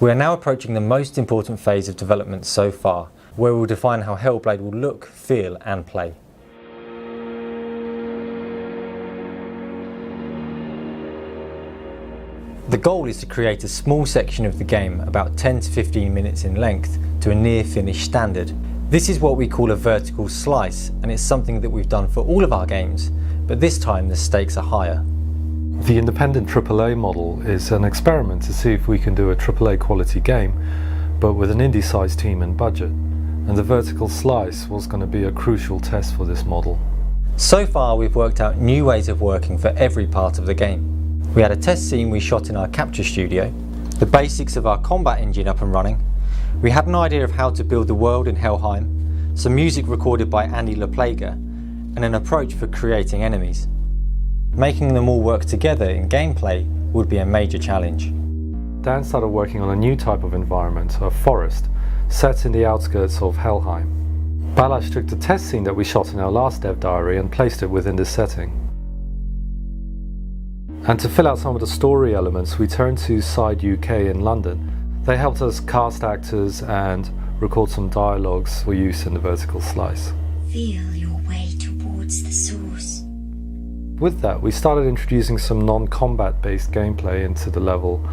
We are now approaching the most important phase of development so far, where we'll define how Hellblade will look, feel and play. The goal is to create a small section of the game, about 10 to 15 minutes in length, to a near finished standard. This is what we call a vertical slice, and it's something that we've done for all of our games, but this time the stakes are higher. The independent AAA model is an experiment to see if we can do a AAA quality game, but with an indie-sized team and budget. And the vertical slice was going to be a crucial test for this model. So far we've worked out new ways of working for every part of the game. We had a test scene we shot in our capture studio, the basics of our combat engine up and running. We had an idea of how to build the world in Helheim, some music recorded by Andy LaPlaga, and an approach for creating enemies. Making them all work together in gameplay would be a major challenge. Dan started working on a new type of environment, a forest, set in the outskirts of Helheim. Balázs took the test scene that we shot in our last dev diary and placed it within this setting. And to fill out some of the story elements, we turned to Side UK in London. They helped us cast actors and record some dialogues for use in the vertical slice. Feel your way towards the source. With that, we started introducing some non-combat based gameplay into the level,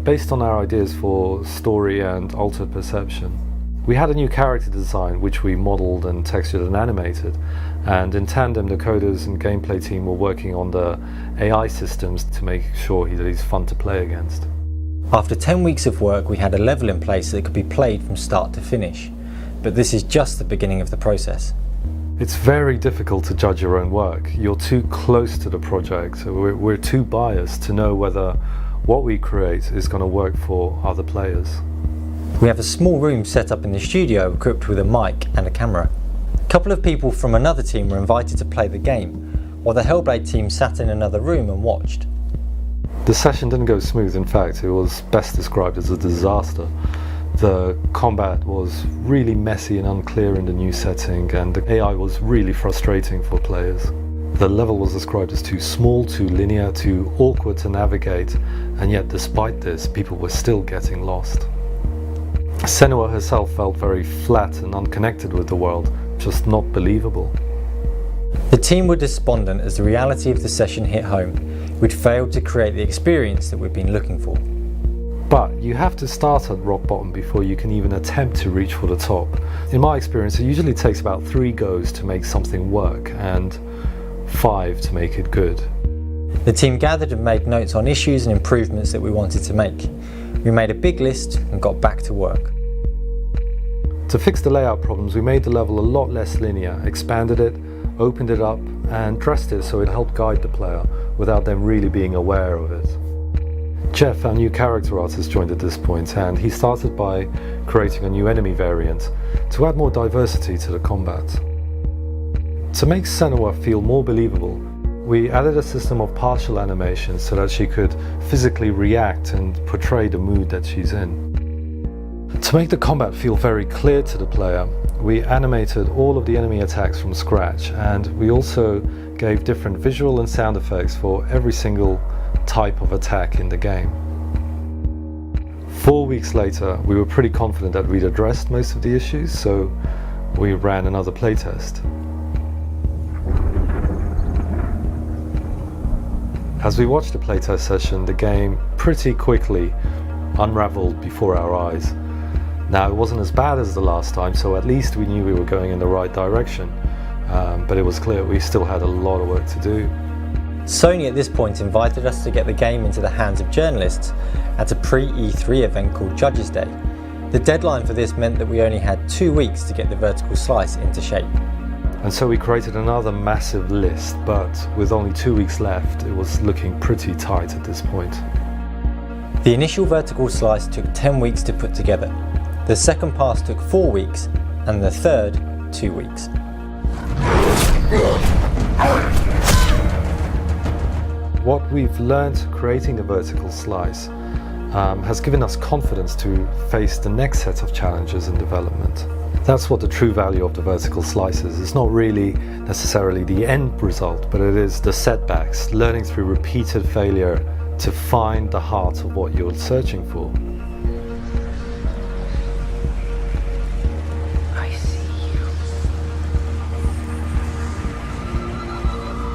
based on our ideas for story and altered perception. We had a new character design which we modelled and textured and animated, and in tandem the coders and gameplay team were working on the AI systems to make sure that he's fun to play against. After 10 weeks of work, we had a level in place that could be played from start to finish, but this is just the beginning of the process. It's very difficult to judge your own work. You're too close to the project. We're too biased to know whether what we create is going to work for other players. We have a small room set up in the studio equipped with a mic and a camera. A couple of people from another team were invited to play the game, while the Hellblade team sat in another room and watched. The session didn't go smooth. In fact, it was best described as a disaster. The combat was really messy and unclear in the new setting, and the AI was really frustrating for players. The level was described as too small, too linear, too awkward to navigate, and yet despite this, people were still getting lost. Senua herself felt very flat and unconnected with the world, just not believable. The team were despondent as the reality of the session hit home. We'd failed to create the experience that we'd been looking for. But you have to start at rock bottom before you can even attempt to reach for the top. In my experience, it usually takes about 3 goes to make something work and 5 to make it good. The team gathered and made notes on issues and improvements that we wanted to make. We made a big list and got back to work. To fix the layout problems, we made the level a lot less linear, expanded it, opened it up and dressed it so it helped guide the player without them really being aware of it. Jeff, our new character artist, joined at this point, and he started by creating a new enemy variant to add more diversity to the combat. To make Senua feel more believable, we added a system of partial animation so that she could physically react and portray the mood that she's in. To make the combat feel very clear to the player, we animated all of the enemy attacks from scratch, and we also gave different visual and sound effects for every single type of attack in the game. 4 weeks later, we were pretty confident that we'd addressed most of the issues, so we ran another playtest. As we watched the playtest session, the game pretty quickly unraveled before our eyes. Now, it wasn't as bad as the last time, so at least we knew we were going in the right direction, but it was clear we still had a lot of work to do. Sony at this point invited us to get the game into the hands of journalists at a pre-E3 event called Judges Day. The deadline for this meant that we only had 2 weeks to get the vertical slice into shape. And so we created another massive list, but with only 2 weeks left, it was looking pretty tight at this point. The initial vertical slice took 10 weeks to put together. The second pass took 4 weeks, and the third, 2 weeks. What we've learned creating the vertical slice has given us confidence to face the next set of challenges in development. That's what the true value of the vertical slice is. It's not really necessarily the end result, but it is the setbacks, learning through repeated failure to find the heart of what you're searching for.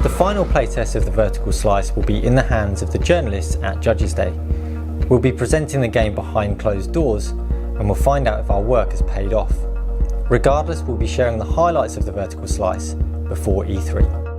The final playtest of the vertical slice will be in the hands of the journalists at Judges' Day. We'll be presenting the game behind closed doors and we'll find out if our work has paid off. Regardless, we'll be sharing the highlights of the vertical slice before E3.